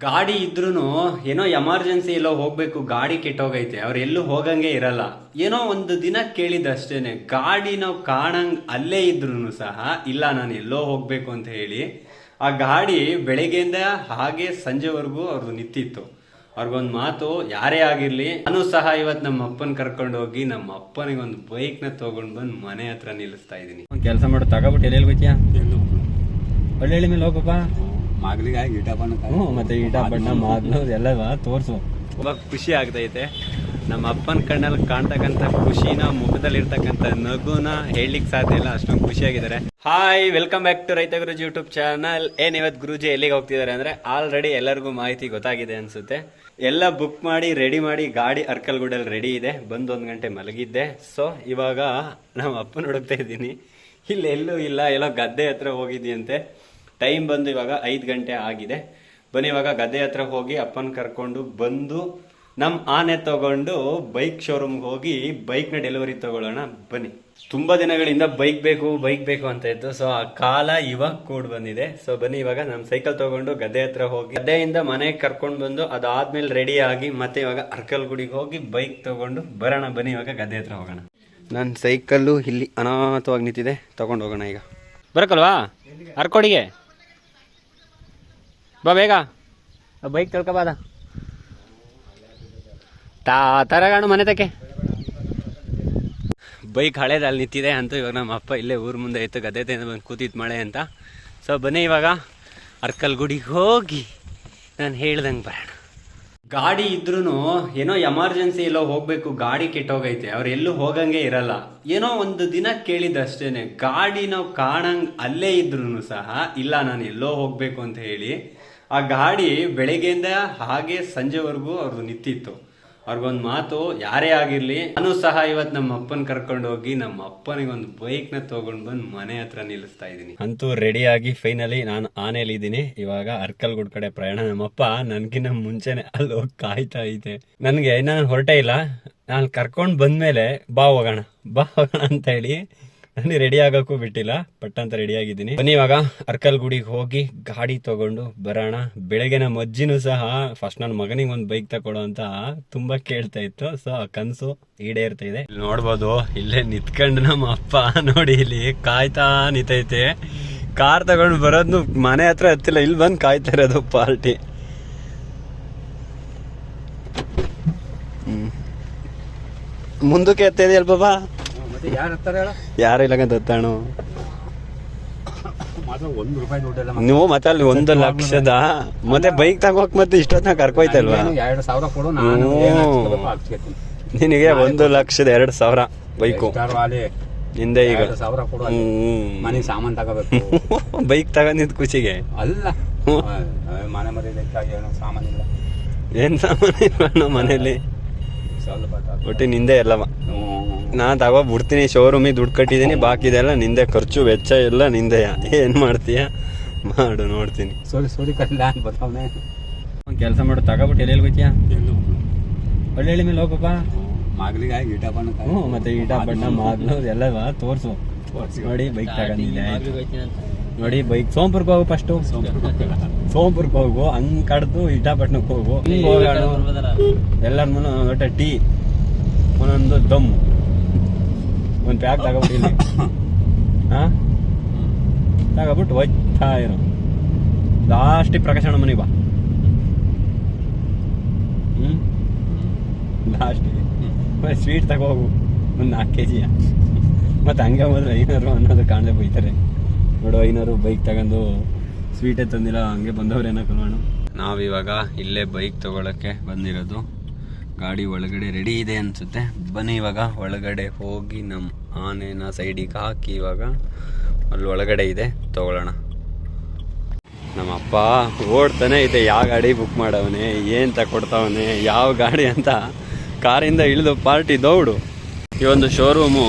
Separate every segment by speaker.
Speaker 1: ಗಾಡಿ ಇದ್ರೂ ಏನೋ ಎಮರ್ಜೆನ್ಸಿ ಎಲ್ಲೋ ಹೋಗ್ಬೇಕು, ಗಾಡಿ ಕೆಟ್ಟೋಗೈತೆ, ಅವ್ರು ಎಲ್ಲೂ ಹೋಗಂಗೆ ಇರಲ್ಲ. ಏನೋ ಒಂದು ದಿನ ಕೇಳಿದಷ್ಟೇನೆ, ಗಾಡಿ ನಾವು ಕಾಣಂಗ್ ಅಲ್ಲೇ ಇದ್ರು ಸಹ ಇಲ್ಲ ನಾನು ಎಲ್ಲೋ ಹೋಗ್ಬೇಕು ಅಂತ ಹೇಳಿ ಆ ಗಾಡಿ ಬೆಳಗ್ಗೆಯಿಂದ ಹಾಗೆ ಸಂಜೆವರೆಗೂ ಅವ್ರದ್ದು ನಿಂತಿತ್ತು. ಅವ್ರಿಗೊಂದು ಮಾತು, ಯಾರೇ ಆಗಿರ್ಲಿ, ನಾನು ಸಹ ಇವತ್ತು ನಮ್ಮ ಅಪ್ಪನ ಕರ್ಕೊಂಡು ಹೋಗಿ ನಮ್ಮ ಅಪ್ಪನಿಗೆ ಒಂದು ಬೈಕ್ನ ತಗೊಂಡು ಬಂದು ಮನೆ ಹತ್ರ ನಿಲ್ಲಿಸ್ತಾ ಇದ್ದೀನಿ. ಕೆಲಸ ಮಾಡೋ ತಗೋಬಿಟ್ಟು ಎಲ್ಲೆಲ್ಲಿ ಹೋಗ್ತೀಯಾ? ಒಳ್ಳೆ ಮೇಲೆ ಹೋಗಪ್ಪ,
Speaker 2: ಮಾಗ್ಲಿಗೆ ಈಟ ಬಣ್ಣ.
Speaker 1: ಮತ್ತೆ ಈಟ ಬಣ್ಣ ಮಾಗ್ಲು ಎಲ್ಲ ತೋರ್ಸು. ತುಂಬಾ ಖುಷಿ ಆಗ್ತೈತೆ. ನಮ್ಮ ಅಪ್ಪನ ಕಣ್ಣಲ್ಲಿ ಕಾಣ್ತಕ್ಕಂಥ ಖುಷಿನ, ಮುಖದಲ್ಲಿ ಇರ್ತಕ್ಕಂಥ ನಗುನ ಹೇಳಲಿಕ್ಕೆ ಸಾಧ್ಯ ಇಲ್ಲ, ಅಷ್ಟೊಂದು ಖುಷಿಯಾಗಿದ್ದಾರೆ. ಹಾಯ್, ವೆಲ್ಕಮ್ ಬ್ಯಾಕ್ ಟು ರೈತ ಗುರೂಜಿ ಯೂಟ್ಯೂಬ್ ಚಾನಲ್. ಇವತ್ತು ಗುರೂಜಿ ಎಲ್ಲಿಗೆ ಹೋಗ್ತಿದ್ದಾರೆ ಅಂದ್ರೆ, ಆಲ್ರೆಡಿ ಎಲ್ಲರಿಗೂ ಮಾಹಿತಿ ಗೊತ್ತಾಗಿದೆ ಅನ್ಸುತ್ತೆ. ಎಲ್ಲ ಬುಕ್ ಮಾಡಿ ರೆಡಿ ಮಾಡಿ ಗಾಡಿ ಅರ್ಕಲ್ಗೂಡಲ್ಲಿ ರೆಡಿ ಇದೆ. ಬಂದು 1 ಗಂಟೆ ಮಲಗಿದ್ದೆ. ಸೊ ಇವಾಗ ನಮ್ಮ ಅಪ್ಪನ ಹುಡುಕ್ತಾ ಇದ್ದೀನಿ. ಇಲ್ಲಿ ಎಲ್ಲೂ ಇಲ್ಲ, ಎಲ್ಲೋ ಗದ್ದೆ ಹತ್ರ ಹೋಗಿದ್ದೀಯಂತೆ. ಟೈಮ್ ಬಂದು ಇವಾಗ 5 ಗಂಟೆ ಆಗಿದೆ. ಬನ್ನಿ ಇವಾಗ ಗದ್ದೆ ಹತ್ರ ಹೋಗಿ ಅಪ್ಪನ ಕರ್ಕೊಂಡು ಬಂದು ನಮ್ಮ ಆನೆ ತಗೊಂಡು ಬೈಕ್ ಶೋರೂಮ್ಗೆ ಹೋಗಿ ಬೈಕ್ನ ಡೆಲಿವರಿ ತಗೊಳ್ಳೋಣ. ಬನ್ನಿ. ತುಂಬಾ ದಿನಗಳಿಂದ ಬೈಕ್ ಬೇಕು ಅಂತ ಇತ್ತು. ಸೊ ಆ ಕಾಲ ಇವಾಗ ಕೂಡ ಬಂದಿದೆ. ಸೊ ಬನ್ನಿ ಇವಾಗ ನಮ್ಮ ಸೈಕಲ್ ತಗೊಂಡು ಗದ್ದೆ ಹತ್ರ ಹೋಗಿ ಗದ್ದೆಯಿಂದ ಮನೆಗೆ ಕರ್ಕೊಂಡು ಬಂದು ಅದಾದ್ಮೇಲೆ ರೆಡಿ ಆಗಿ ಮತ್ತೆ ಇವಾಗ ಅರ್ಕಲ್ಗುಡಿಗೆ ಹೋಗಿ ಬೈಕ್ ತಗೊಂಡು ಬರೋಣ. ಬನ್ನಿ ಇವಾಗ ಗದ್ದೆ ಹತ್ರ ಹೋಗೋಣ. ನನ್ನ ಸೈಕಲ್ಲು ಇಲ್ಲಿ ಅನಾಥವಾಗಿ ನಿಂತಿದೆ, ತಗೊಂಡು ಹೋಗೋಣ. ಈಗ ಬರಕಲ್ವಾ ಅರ್ಕೋಡಿಗೆ? ಬಾ ಬೇಗ, ಬೈಕ್ ತಿಳ್ಕೊಬಾದ ತರಗಾಣು ಮನೆ ತಕ್ಕೆ. ಬೈಕ್ ಹಳೇದು ಅಲ್ಲಿ ನಿಂತಿದೆ ಅಂತೂ. ಇವಾಗ ನಮ್ಮ ಅಪ್ಪ ಇಲ್ಲೇ ಊರು ಮುಂದೆ ಇತ್ತು, ಗದ್ದೆಯಿಂದ ಬಂದು ಕೂತಿತ್ತು ಮಳೆ ಅಂತ. ಸೊ ಬನ್ನಿ ಇವಾಗ ಅರ್ಕಲ್ಗುಡಿಗೆ ಹೋಗಿ ನಾನು ಹೇಳ್ದಂಗೆ ಬರೋಣ. ಗಾಡಿ ಇದ್ರೂ ಏನೋ ಎಮರ್ಜೆನ್ಸಿ ಎಲ್ಲೋ ಹೋಗ್ಬೇಕು, ಗಾಡಿ ಕೆಟ್ಟೋಗೈತೆ, ಅವ್ರು ಎಲ್ಲೂ ಹೋಗಂಗೆ ಇರಲ್ಲ. ಏನೋ ಒಂದು ದಿನ ಕೇಳಿದಷ್ಟೇನೆ, ಗಾಡಿ ನಾವು ಕಾಣಂಗ್ ಅಲ್ಲೇ ಇದ್ರು ಸಹ ಇಲ್ಲ ನಾನು ಎಲ್ಲೋ ಹೋಗ್ಬೇಕು ಅಂತ ಹೇಳಿ ಆ ಗಾಡಿ ಬೆಳಗ್ಗೆಯಿಂದ ಹಾಗೆ ಸಂಜೆವರೆಗೂ ಅವ್ರದ್ದು ನಿಂತಿತ್ತು. ಅವ್ರಿಗೊಂದು ಮಾತು, ಯಾರೇ ಆಗಿರ್ಲಿ, ನಾನು ಸಹ ಇವತ್ತು ನಮ್ಮ ಅಪ್ಪನ ಕರ್ಕೊಂಡು ಹೋಗಿ ನಮ್ಮ ಅಪ್ಪನಿಗೆ ಒಂದು ಬೈಕ್ನ ತಗೊಂಡು ಬಂದು ಮನೆ ಹತ್ರ ನಿಲ್ಲಿಸ್ತಾ ಇದ್ದೀನಿ. ಅಂತೂ ರೆಡಿ ಆಗಿ ಫೈನಲಿ ನಾನು ಆನೆಯಲ್ಲಿ ಇದ್ದೀನಿ. ಇವಾಗ ಅರ್ಕಲ್ಗುಡ್ ಕಡೆ ಪ್ರಯಾಣ. ನಮ್ಮಪ್ಪ ನನ್ಗಿನ್ನ ಮುಂಚೆನೆ ಅಲ್ಲಿ ಹೋಗಿ ಕಾಯ್ತಾ ಐತೆ. ನನ್ಗೆ ನಾನು ಹೊರಟೇ ಇಲ್ಲ, ನಾನು ಕರ್ಕೊಂಡು ಬಂದ್ಮೇಲೆ ಬಾ ಹೋಗೋಣ ಅಂತ ಹೇಳಿ ನನಗೆ ರೆಡಿ ಆಗೋಕ್ಕೂ ಬಿಟ್ಟಿಲ್ಲ. ಪಟ್ಟ ಅಂತ ರೆಡಿ ಆಗಿದ್ದೀನಿ. ಬನ್ನಿ ಇವಾಗ ಅರ್ಕಲ್ಗುಡಿಗೆ ಹೋಗಿ ಗಾಡಿ ತಗೊಂಡು ಬರೋಣ. ಬೆಳಗ್ಗೆ ನಮ್ಮ ಅಜ್ಜಿನೂ ಸಹ ಫಸ್ಟ್ ನನ್ನ ಮಗನಿಗೆ ಒಂದು ಬೈಕ್ ತಗೊಳ್ಳೋ ಅಂತ ತುಂಬಾ ಕೇಳ್ತಾ ಇತ್ತು. ಸೊ ಆ ಕನಸು ಈಡೇರ್ತಾ ಇದೆ. ಇಲ್ಲಿ ನೋಡ್ಬೋದು, ಇಲ್ಲೇ ನಿಂತ್ಕೊಂಡು ನಮ್ಮ ಅಪ್ಪ ನೋಡಿ ಇಲ್ಲಿ ಕಾಯ್ತಾ ನಿಂತೈತೆ. ಕಾರ್ ತಗೊಂಡು ಬರೋದು ಮನೆ ಹತ್ರ ಹತ್ತಿಲ್ಲ, ಇಲ್ಲಿ ಬಂದು ಕಾಯ್ತಾ ಇರೋದು ಪಾರ್ಟಿ. ಮುಂದಕ್ಕೆ ಎತ್ತ ಇದೆಯಲ್ಲ ಬಾಬಾ, ಯಾರು ಇಲ್ಲಂತ ಹತ್ತಾಣು ನೀವು ಮತ್ತೆ ಅಲ್ಲಿ 1 ಲಕ್ಷದ ಮತ್ತೆ ಬೈಕ್ ತಗೋಕ್ ಮತ್ತೆ ಇಷ್ಟೊತ್ತ ಕರ್ಕೊಯ್ತಲ್ವಾ?
Speaker 2: 2,000 ಕೊಡು,
Speaker 1: ನಿನಗೆ 1,02,000 ಬೈಕು ಹಿಂದೆ. ಈಗ
Speaker 2: ಮನೆ ಸಾಮಾನ್ ತಗೋಬೇಕು.
Speaker 1: ಬೈಕ್ ತಗೊಂಡಿದ್ ಖುಷಿಗೆ
Speaker 2: ಅಲ್ಲ, ಮನೆ ಮರಿ ಸಾಮಾನಿಲ್ಲ.
Speaker 1: ಏನ್ ಸಾಮಾನು ಮನೇಲಿ? ಒಟ್ಟಿ ನಿಂದೆ ಎಲ್ಲವ. ನಾ ತಗೋಬಿಡ್ತೀನಿ, ಶೋರೂಮಿಗೆ ದುಡ್ಡು ಕಟ್ಟಿದ್ದೀನಿ, ಬಾಕಿ ಇದೆಲ್ಲ ನಿಂದೆ, ಖರ್ಚು ವೆಚ್ಚ ಎಲ್ಲ ನಿಂದೆ. ಏನ್ ಮಾಡ್ತೀಯ ಮಾಡು, ನೋಡ್ತೀನಿ. ಕೆಲಸ ಮಾಡು, ತಗೋಬಿಟ್ಟು ಎಲ್ಲೆಲ್ಲಿ ಹೋಗ್ತೀಯಾ? ಒಳ್ಳೆ ಮೇಲೆ ಹೋಗಪ್ಪ,
Speaker 2: ಮಾಗ್ಲಿಗೆ ಈಟ ಬಣ್ಣ.
Speaker 1: ಮತ್ತೆ ಈಟ ಬಣ್ಣ ಮಾಗ್ಲು ಎಲ್ಲವ ತೋರ್ಸು. ನೋಡಿ ಬೈಕ್ ತಗೊಂಡಿದ್ದೆ, ನೋಡಿ ಬೈಕ್. ಸೋಂಪುರ್ಗೆ ಹೋಗು, ಫಸ್ಟು ಸೋಂಪುರ್ಗೆ ಹೋಗು, ಹಂಗ್ ಕಡ್ದು ಇಟಾಪಟ್ನಕ್ಕೆ ಹೋಗು. ಎಲ್ಲರ ಮುನ್ನ ಒಟ್ಟೆ ಟೀ, ಒಂದೊಂದು ದಮ್, ಒಂದು ಪ್ಯಾಕ್ ತಗೋಬಿಟ್ಟು ತಗೋಬಿಟ್ಟು ಹೋಯ್ತಾ ಇರೋ. ಲಾಸ್ಟಿಗೆ ಪ್ರಕಾಶಣ ಮನೆಗೆ ಬಾ. ಲಾಸ್ಟಿಗೆ ಸ್ವೀಟ್ ತಗೋಗು, ಒಂದು 4 kg. ಮತ್ತೆ ಹಂಗೆ ಹೋದ್ರೆ 500 ಅನ್ನೋದು ಕಾಣದೆ ಬೈತಾರೆ. ನೋಡು, 500 ಬೈಕ್ ತಗೊಂಡು ಸ್ವೀಟೇ ತಂದಿಲ್ಲ, ಹಂಗೆ ಬಂದವ್ರು ಏನೋ ಕಲ್ವಾಣ. ನಾವಿವಾಗ ಇಲ್ಲೇ ಬೈಕ್ ತಗೊಳಕ್ಕೆ ಬಂದಿರೋದು. ಗಾಡಿ ಒಳಗಡೆ ರೆಡಿ ಇದೆ ಅನ್ಸುತ್ತೆ. ಬನ್ನಿ ಇವಾಗ ಒಳಗಡೆ ಹೋಗಿ ನಮ್ಮ ಆನೆನ ಸೈಡಿಗೆ ಹಾಕಿ ಇವಾಗ ಅಲ್ಲಿ ಒಳಗಡೆ ಇದೆ, ತಗೊಳ್ಳೋಣ. ನಮ್ಮಪ್ಪ ಓಡ್ತಾನೆ ಇದೆ, ಯಾವ ಗಾಡಿ ಬುಕ್ ಮಾಡವನೆ, ಏನು ತಗೊಡ್ತಾವನೆ, ಯಾವ ಗಾಡಿ ಅಂತ ಕಾರಿಂದ ಇಳಿದು ಪಾರ್ಟಿ ದೌಡು. ಈ ಒಂದು ಶೋರೂಮು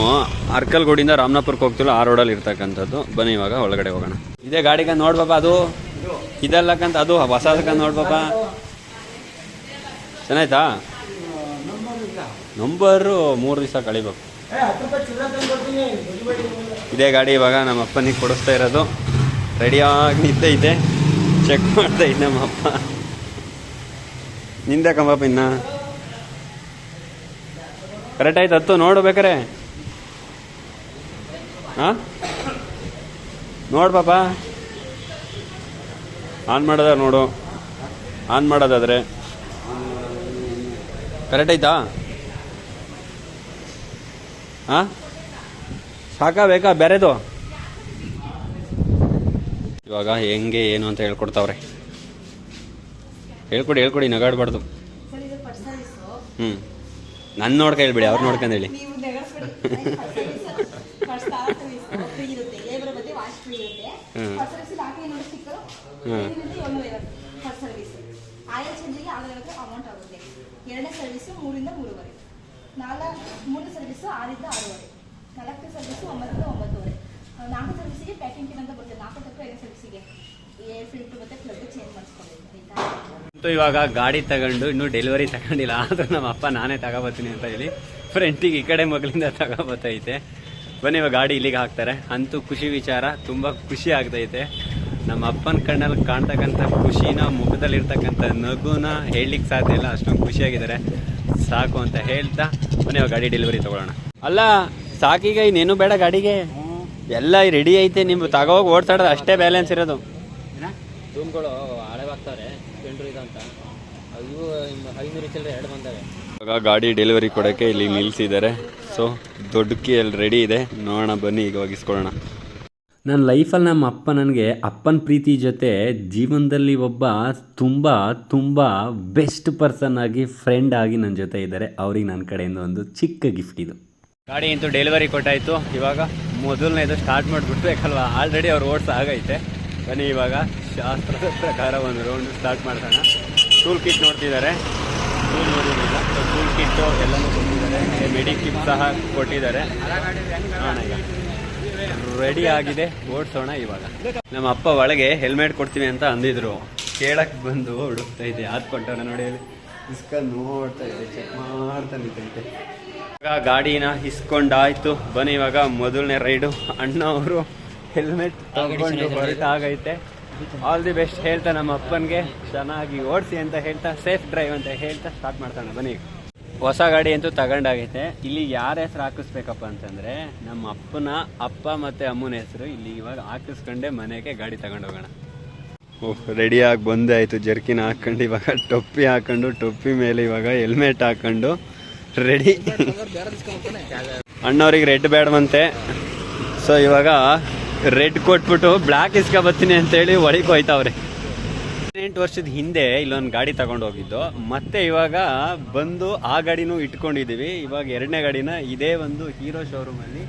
Speaker 1: ಅರ್ಕಲ್ಗೂಡಿಂದ ರಾಮನಾಪುರಕ್ಕೆ ಹೋಗ್ತಿಲ್ಲ, ಆ ರೋಡಲ್ಲಿ ಇರ್ತಕ್ಕಂಥದ್ದು. ಬನ್ನಿ ಇವಾಗ ಒಳಗಡೆ ಹೋಗೋಣ. ಇದೇ ಗಾಡಿಗೆ ನೋಡ್ಬಾಪ, ಅದು ಇದಲ್ಲಕ್ಕಂತ ಅದು ಹೊಸದಕ್ಕಂತ ನೋಡ್ಬಾಪ. ಚೆನ್ನಾಯ್ತಾ? ನಂಬರು 3 ದಿವಸ ಕಳಿಬೇಕು. ಇದೇ ಗಾಡಿ ಇವಾಗ ನಮ್ಮ ಅಪ್ಪನಿಗೆ ಕೊಡಿಸ್ತಾ ಇರೋದು. ರೆಡಿಯಾಗಿ ನಿಂತೈತೆ, ಚೆಕ್ ಮಾಡ್ತಾ ಇದ್ದೆ ನಮ್ಮಪ್ಪ. ನಿಂದೆ ಕಂಬಪ್ಪ ಇನ್ನ ಕರೆಕ್ಟ್ ಆಯ್ತು ಹತ್ತು ನೋಡು ಬೇಕಾರೆ ಹಾಂ ನೋಡು ಪಾಪ ಆನ್ ಮಾಡೋದ ನೋಡು ಆನ್ ಮಾಡೋದಾದ್ರೆ ಕರೆಕ್ಟ್ ಆಯ್ತಾ ಹಾಂ ಸಾಕಾ ಬೇಕಾ ಬೇರೆದು ಇವಾಗ ಹೆಂಗೆ ಏನು ಅಂತ ಹೇಳ್ಕೊಡ್ತಾವ್ರೆ ಹೇಳ್ಕೊಡಿ ನಗಾಡ್ಬಾರ್ದು ಹ್ಞೂ ನನ್ನ ನೋಡ್ಕ ಹೇಳ್ಬಿಡಿ ಅವ್ರು ನೋಡ್ಕೊಂಡು ಹೇಳಿ
Speaker 3: ಎರಡನೇ ಸರ್ವಿಸು 3 ರಿಂದ 3:30, ಮೂರನೇ ಸರ್ವಿಸು 6 ರಿಂದ 6:30, ನಾಲ್ಕನೇ ಸರ್ವಿಸು 9 ರಿಂದ 9:30, ನಾಲ್ಕು ಸರ್ವಿಸಿಗೆ ಪ್ಯಾಕಿಂಗ್ ಕಿಟ್ ಅಂತ ಬರ್ತದೆ. 4 ತಕ್ಕ 5 ಸರ್ವಿಸಿಗೆ ಏರ್ ಫಿಲ್ಟರ್ ಮತ್ತೆ ಪ್ಲಗ್ ಚೇಂಜ್ ಮಾಡಿಸ್ಕೊಂಡಿದ್ದೀನಿ ಆಯ್ತಾ.
Speaker 1: ಇವಾಗ ಗಾಡಿ ತಗೊಂಡು ಇನ್ನೂ ಡೆಲಿವರಿ ತಗೊಂಡಿಲ್ಲ, ಆದ್ರೂ ನಮ್ಮ ಅಪ್ಪ ನಾನೇ ತಗೋಬತ್ತೀನಿ ಅಂತ ಹೇಳಿ ಫ್ರೆಂಟಿಗೆ ಈ ಕಡೆ ಮಗಳಿಂದ ತಗೋಬತ್ತೈತೆ. ಬನ್ನಿ ಇವಾಗ ಗಾಡಿ ಇಲ್ಲಿಗೆ ಹಾಕ್ತಾರೆ. ಅಂತೂ ಖುಷಿ ವಿಚಾರ, ತುಂಬ ಖುಷಿ ಆಗ್ತೈತೆ. ನಮ್ಮ ಅಪ್ಪನ ಕಣ್ಣಲ್ಲಿ ಕಾಣ್ತಕ್ಕಂಥ ಖುಷಿನ, ಮುಖದಲ್ಲಿರ್ತಕ್ಕಂಥ ನಗುನ ಹೇಳಲಿಕ್ಕೆ ಸಾಧ್ಯ ಇಲ್ಲ, ಅಷ್ಟೊಂದು ಖುಷಿಯಾಗಿದ್ದಾರೆ. ಸಾಕು ಅಂತ ಹೇಳ್ತಾ ಬನ್ನಿ ಇವಾಗ ಗಾಡಿ ಡೆಲಿವರಿ ತಗೊಳ್ಳೋಣ. ಅಲ್ಲ ಸಾಕೀಗ ಇನ್ನೇನು ಬೇಡ, ಗಾಡಿಗೆ ಎಲ್ಲ ರೆಡಿ ಐತೆ, ನಿಮ್ಗೆ ತಗೋಗಿ ಓಡ್ಸಾಡೋದು ಅಷ್ಟೇ ಬ್ಯಾಲೆನ್ಸ್ ಇರೋದು.
Speaker 4: ರೂಮ್ಗಳು ಹಳೆವಾಗ್ತಾರೆ ಸ್ಪೆಂಡ್ರು ಇದಂತ ಇವು 500 ಚಿಲ್ಲರೆ 2 ಬಂದವೆ.
Speaker 1: ಇವಾಗ ಗಾಡಿ ಡೆಲಿವರಿ ಕೊಡೋಕ್ಕೆ ಇಲ್ಲಿ ನಿಲ್ಲಿಸಿದ್ದಾರೆ. ಸೊ ದೊಡ್ಡಕ್ಕಿ ಅಲ್ಲಿ ರೆಡಿ ಇದೆ, ನೋಡೋಣ ಬನ್ನಿ ಈಗ ಒಗಿಸ್ಕೊಳ್ಳೋಣ. ನನ್ನ ಲೈಫಲ್ಲಿ ನಮ್ಮ ಅಪ್ಪ ನನಗೆ ಅಪ್ಪನ ಪ್ರೀತಿ ಜೊತೆ ಜೀವನದಲ್ಲಿ ಒಬ್ಬ ತುಂಬ ಬೆಸ್ಟ್ ಪರ್ಸನ್ ಆಗಿ, ಫ್ರೆಂಡ್ ಆಗಿ ನನ್ನ ಜೊತೆ ಇದ್ದಾರೆ. ಅವ್ರಿಗೆ ನನ್ನ ಕಡೆಯಿಂದ ಒಂದು ಚಿಕ್ಕ ಗಿಫ್ಟ್ ಇದು. ಗಾಡಿ ಅಂತೂ ಡೆಲಿವರಿ ಕೊಟ್ಟಾಯಿತು. ಇವಾಗ ಮೊದಲನೇದು ಸ್ಟಾರ್ಟ್ ಮಾಡಿಬಿಡ್ಬೇಕಲ್ವ, ಆಲ್ರೆಡಿ ಅವ್ರು ಓಡಿಸ ಆಗೈತೆ. ಬನ್ನಿ ಇವಾಗ ಶಾಸ್ತ್ರದ ಪ್ರಕಾರ ಒಂದು ರೌಂಡ್ ಸ್ಟಾರ್ಟ್ ಮಾಡ್ಸೋಣ. ಟೂಲ್ ಕಿಟ್ ನೋಡ್ತಿದ್ದಾರೆ, ಟೂಲ್ ನೋಡಿರಲಿಲ್ಲ, ಟೂಲ್ ಕಿಟ್ಟು ಎಲ್ಲನೂ ಕೊಟ್ಟಿದ್ದಾರೆ, ಮೆಡಿಕಿಟ್ ಸಹ ಕೊಟ್ಟಿದ್ದಾರೆ. ನೋಡೋಣ ಈಗ ರೆಡಿ ಆಗಿದೆ, ಓಡಿಸೋಣ. ಇವಾಗ ನಮ್ಮ ಅಪ್ಪ ಒಳಗೆ ಹೆಲ್ಮೆಟ್ ಕೊಡ್ತೀವಿ ಅಂತ ಅಂದಿದ್ರು, ಕೇಳಕ್ಕೆ ಬಂದು ಹುಡುಕ್ತಾ ಇದೆ. ಅದು ಕೊಟ್ಟವ್ರೆ ನೋಡಿ, ಇಸ್ಕೊಂಡು ನೋಡ್ತಾ ಇದೆ, ಚೆಕ್ ಮಾಡ್ತಾ ನಿಂತೈತೆ. ಇವಾಗ ಗಾಡಿನ ಇಸ್ಕೊಂಡಾಯ್ತು. ಬನ್ನಿ ಇವಾಗ ಮೊದಲನೇ ರೈಡು. ಅಣ್ಣ ಅವರು ಹೆಲ್ಮೆಟ್ ತಗೊಂಡು ಹೊರಟಾಗೈತೆ. ಆಲ್ ದಿ ಬೆಸ್ಟ್ ಹೇಳ್ತಾ ನಮ್ಮ ಅಪ್ಪನಿಗೆ ಚೆನ್ನಾಗಿ ಓಡಿಸಿ ಅಂತ ಹೇಳ್ತಾ, ಸೇಫ್ ಡ್ರೈವ್ ಅಂತ ಹೇಳ್ತಾ ಸ್ಟಾರ್ಟ್ ಮಾಡ್ತಾನೆ. ಬನ್ನಿ ಹೊಸ ಗಾಡಿ ಅಂತೂ ತಗೊಂಡಾಗೈತೆ. ಇಲ್ಲಿ ಯಾರ ಹೆಸರು ಹಾಕಿಸ್ಬೇಕಪ್ಪ ಅಂತಂದರೆ ನಮ್ಮ ಅಪ್ಪನ ಅಪ್ಪ ಮತ್ತು ಅಮ್ಮನ ಹೆಸರು ಇಲ್ಲಿ ಇವಾಗ ಹಾಕಿಸ್ಕೊಂಡೆ ಮನೆಗೆ ಗಾಡಿ ತಗೊಂಡೋಗೋಣ. ಓಹ್ ರೆಡಿಯಾಗಿ ಬಂದೇ ಆಯಿತು. ಜರ್ಕಿನ ಹಾಕ್ಕೊಂಡು ಇವಾಗ ಟೊಪ್ಪಿ ಹಾಕ್ಕೊಂಡು, ಟೊಪ್ಪಿ ಮೇಲೆ ಇವಾಗ ಹೆಲ್ಮೆಟ್ ಹಾಕ್ಕೊಂಡು ರೆಡಿ. ಅಣ್ಣವ್ರಿಗೆ ರೆಡ್ ಬೇಡವಂತೆ, ಸೊ ಇವಾಗ ರೆಡ್ ಕೊಟ್ಬಿಟ್ಟು ಬ್ಲ್ಯಾಕ್ ಇಸ್ಕೊ ಬರ್ತೀನಿ ಅಂತೇಳಿ ಒಳಗೆ ಹೋಯ್ತಾವ್ರೆ. 8 ವರ್ಷದ ಹಿಂದೆ ಇಲ್ಲೊಂದು ಗಾಡಿ ತಗೊಂಡು ಹೋಗಿದ್ದು, ಮತ್ತೆ ಇವಾಗ ಬಂದು ಆ ಗಾಡಿನೂ ಇಟ್ಕೊಂಡಿದ್ದೀವಿ. ಇವಾಗ ಎರಡನೇ ಗಾಡಿನ ಇದೇ ಒಂದು ಹೀರೋ ಶೋರೂಮಲ್ಲಿ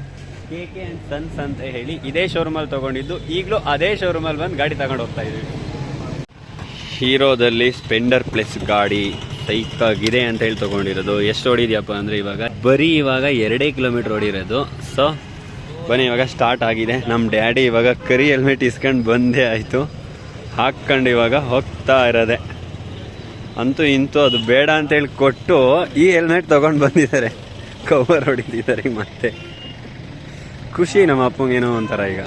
Speaker 1: KK ಆ್ಯಂಡ್ ಸನ್ಸ್ ಅಂತ ಹೇಳಿ ಇದೇ ಶೋರೂಮಲ್ಲಿ ತೊಗೊಂಡಿದ್ದು. ಈಗಲೂ ಅದೇ ಶೋರೂಮಲ್ಲಿ ಬಂದು ಗಾಡಿ ತಗೊಂಡು ಹೋಗ್ತಾ ಇದ್ದೀವಿ. ಹೀರೋದಲ್ಲಿ ಸ್ಪೆಂಡರ್ ಪ್ಲಸ್ ಗಾಡಿ ಸೈಕಾಗಿದೆ ಅಂತ ಹೇಳಿ ತೊಗೊಂಡಿರೋದು. ಎಷ್ಟು ಓಡಿದ್ಯಪ್ಪ ಅಂದರೆ ಇವಾಗ ಇವಾಗ 2 ಕಿಲೋಮೀಟ್ರ್ ಓಡಿರೋದು. ಸೊ ಬನ್ನಿ ಇವಾಗ ಸ್ಟಾರ್ಟ್ ಆಗಿದೆ. ನಮ್ಮ ಡ್ಯಾಡಿ ಇವಾಗ ಕರಿ ಹೆಲ್ಮೆಟ್ ಇಸ್ಕೊಂಡು ಬಂದೇ ಆಯಿತು, ಹಾಕ್ಕೊಂಡು ಇವಾಗ ಹೋಗ್ತಾ ಇರೋದೆ. ಅಂತೂ ಇಂತೂ ಅದು ಬೇಡ ಅಂತೇಳಿ ಕೊಟ್ಟು ಈ ಹೆಲ್ಮೆಟ್ ತೊಗೊಂಡು ಬಂದಿದ್ದಾರೆ, ಕವರ್ ಹೊಡಿತಿದ್ದಾರೆ. ಮತ್ತೆ ಖುಷಿ ನಮ್ಮ ಅಪ್ಪಂಗೇನೋ ಒಂಥರ. ಈಗ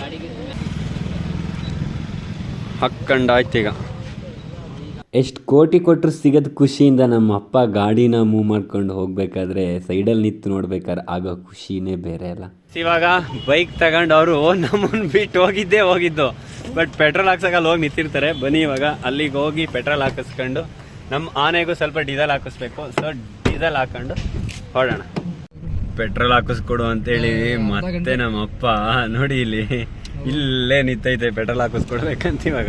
Speaker 1: ಹಾಕ್ಕೊಂಡಾಯ್ತು. ಈಗ ಎಷ್ಟು ಕೋಟಿ ಕೊಟ್ಟರು ಸಿಗೋದು ಖುಷಿಯಿಂದ ನಮ್ಮ ಅಪ್ಪ ಗಾಡಿನ ಮೂವ್ ಮಾಡ್ಕೊಂಡು ಹೋಗ್ಬೇಕಾದ್ರೆ ಸೈಡಲ್ಲಿ ನಿಂತು ನೋಡ್ಬೇಕಾದ್ರೆ ಆಗೋ ಖುಷಿನೇ ಬೇರೆ ಅಲ್ಲ. ಇವಾಗ ಬೈಕ್ ತಗೊಂಡು ಅವರು ನಮ್ಮನ್ನು ಬಿಟ್ಟು ಹೋಗಿದ್ದು, ಬಟ್ ಪೆಟ್ರೋಲ್ ಹಾಕ್ಸಕ್ಕಲ್ಲಿ ಹೋಗಿ ನಿಂತಿರ್ತಾರೆ. ಬನ್ನಿ ಇವಾಗ ಅಲ್ಲಿಗೆ ಹೋಗಿ ಪೆಟ್ರೋಲ್ ಹಾಕಿಸ್ಕೊಂಡು ನಮ್ಮ ಆನೆಗೂ ಸ್ವಲ್ಪ ಡೀಸೆಲ್ ಹಾಕಿಸ್ಬೇಕು. ಸೊ ಡೀಸೆಲ್ ಹಾಕೊಂಡು ಹೊಡೋಣ. ಪೆಟ್ರೋಲ್ ಹಾಕಿಸ್ಕೊಡು ಅಂತೇಳಿ ಮತ್ತೆ ನಮ್ಮ ಅಪ್ಪ ನೋಡಿ ಇಲ್ಲಿ ಇಲ್ಲೇ ನಿಂತೈತೆ, ಪೆಟ್ರೋಲ್ ಹಾಕಿಸ್ಕೊಡ್ಬೇಕಂತ. ಇವಾಗ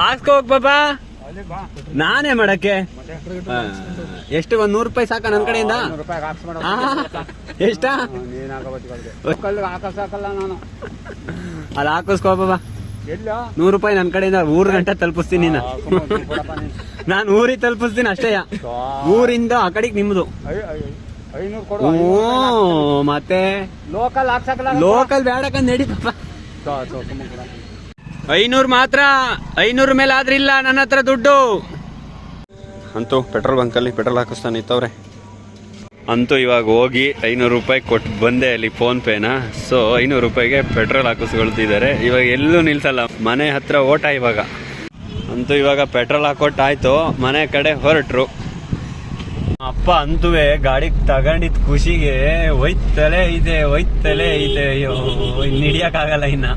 Speaker 1: ಹಾಕ್ಸ್ಕೊ ಹೋಗ್ ಪಾಪ, ನಾನೇ ಮಾಡಕ್ಕೆ. ಎಷ್ಟು, 100 ರೂಪಾಯಿ ಸಾಕ ನನ್ನ ಕಡೆಯಿಂದ? ಎಷ್ಟ? ಅಲ್ಲಿ ಹಾಕಿಸ್ಕೋ ಬಾಬಾ, 100 ರೂಪಾಯಿ ನನ್ನ ಕಡೆಯಿಂದ. ಊರ್ ಗಂಟೆ ತಲುಪಿಸ್ತೀನಿ ನಾನು ಊರಿಗೆ ತಲುಪಿಸ್ತೀನಿ ಅಷ್ಟೇ. ಊರಿಂದ ಆ ಕಡೆಗೆ ನಿಮ್ದು. ಮತ್ತೆ ಲೋಕಲ್ ಬೇಡಕ್ಕ ನಡಿ ಪಾಪ. 500 ಮಾತ್ರ, 500 ಮೇಲೆ ಆದ್ರಿಲ್ಲ ನನ್ನ ಹತ್ರ ದುಡ್ಡು. ಅಂತೂ ಪೆಟ್ರೋಲ್ ಬಂಕಲ್ಲಿ ಪೆಟ್ರೋಲ್ ಹಾಕಿಸ್ತಾನೆ ಇತ್ತವ್ರೆ. ಅಂತೂ ಇವಾಗ ಹೋಗಿ 500 ರೂಪಾಯಿ ಕೊಟ್ಟು ಬಂದೆ ಅಲ್ಲಿ ಫೋನ್ ಪೇನ. ಸೊ 500 ರೂಪಾಯಿಗೆ ಪೆಟ್ರೋಲ್ ಹಾಕಿಸ್ಕೊಳ್ತಿದ್ದಾರೆ. ಇವಾಗ ಎಲ್ಲೂ ನಿಲ್ಸಲ್ಲ, ಮನೆ ಹತ್ರ ಓಟ ಇವಾಗ. ಅಂತೂ ಇವಾಗ ಪೆಟ್ರೋಲ್ ಹಾಕೊಟ್ಟಾಯ್ತು, ಮನೆ ಕಡೆ ಹೊರಟ್ರು. ಅಪ್ಪ ಅಂತುವೆ ಗಾಡಿ ತಗೊಂಡಿದ್ ಖುಷಿಗೆ ಒಯ್ತಲೇ ಇದೆ ಅಯ್ಯೋ ಹಿಡಿಯಕ್ಕಾಗಲ್ಲ ಇನ್ನ.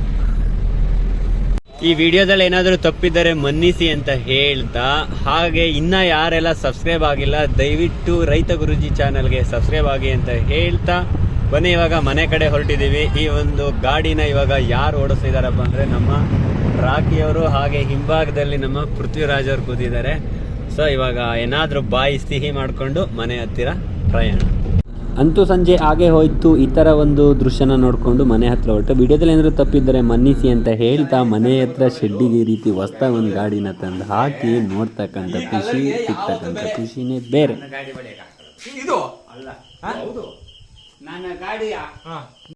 Speaker 1: ಈ ವಿಡಿಯೋದಲ್ಲಿ ಏನಾದರೂ ತಪ್ಪಿದ್ದರೆ ಮನ್ನಿಸಿ ಅಂತ ಹೇಳ್ತಾ, ಹಾಗೆ ಇನ್ನ ಯಾರೆಲ್ಲ ಸಬ್ಸ್ಕ್ರೈಬ್ ಆಗಿಲ್ಲ ದಯವಿಟ್ಟು ರೈತ ಗುರೂಜಿ ಚಾನಲ್ಗೆ ಸಬ್ಸ್ಕ್ರೈಬ್ ಆಗಿ ಅಂತ ಹೇಳ್ತಾ, ಬನ್ನಿ ಇವಾಗ ಮನೆ ಕಡೆ ಹೊರಟಿದ್ದೀವಿ. ಈ ಒಂದು ಗಾಡಿನ ಇವಾಗ ಯಾರು ಓಡಿಸ್ತಿದಾರಪ್ಪ ಅಂದ್ರೆ ನಮ್ಮ ರಾಕಿಯವರು, ಹಾಗೆ ಹಿಂಭಾಗದಲ್ಲಿ ನಮ್ಮ ಪೃಥ್ವಿರಾಜ್ ಅವರು ಕೂತಿದ್ದಾರೆ. ಸೊ ಇವಾಗ ಏನಾದರೂ ಬಾಯಿ ಸಿಹಿ ಮಾಡಿಕೊಂಡು ಮನೆ ಹತ್ತಿರ ಪ್ರಯಾಣ. ಅಂತೂ ಸಂಜೆ ಹಾಗೆ ಹೋಯ್ತು. ಈ ಥರ ಒಂದು ದೃಶ್ಯನ ನೋಡಿಕೊಂಡು ಮನೆ ಹತ್ರ ಹೊರಟು. ವಿಡಿಯೋದಲ್ಲಿ ಏನಾದರೂ ತಪ್ಪಿದ್ದರೆ ಮನ್ನಿಸಿ ಅಂತ ಹೇಳ್ತಾ, ಮನೆ ಹತ್ರ ಶೆಡ್ಡಿಗೆ ಈ ರೀತಿ ಹೊಸ್ದಾಗಿ ಒಂದು ಗಾಡಿನ ತಂದು ಹಾಕಿ ನೋಡ್ತಕ್ಕಂಥ ಖುಷಿ, ಸಿಗ್ತಕ್ಕಂಥ ಖುಷಿನೇ ಬೇರೆ.
Speaker 2: ಇದು ಅಲ್ಲ, ಹೌದು ನನ್ನ ಗಾಡಿ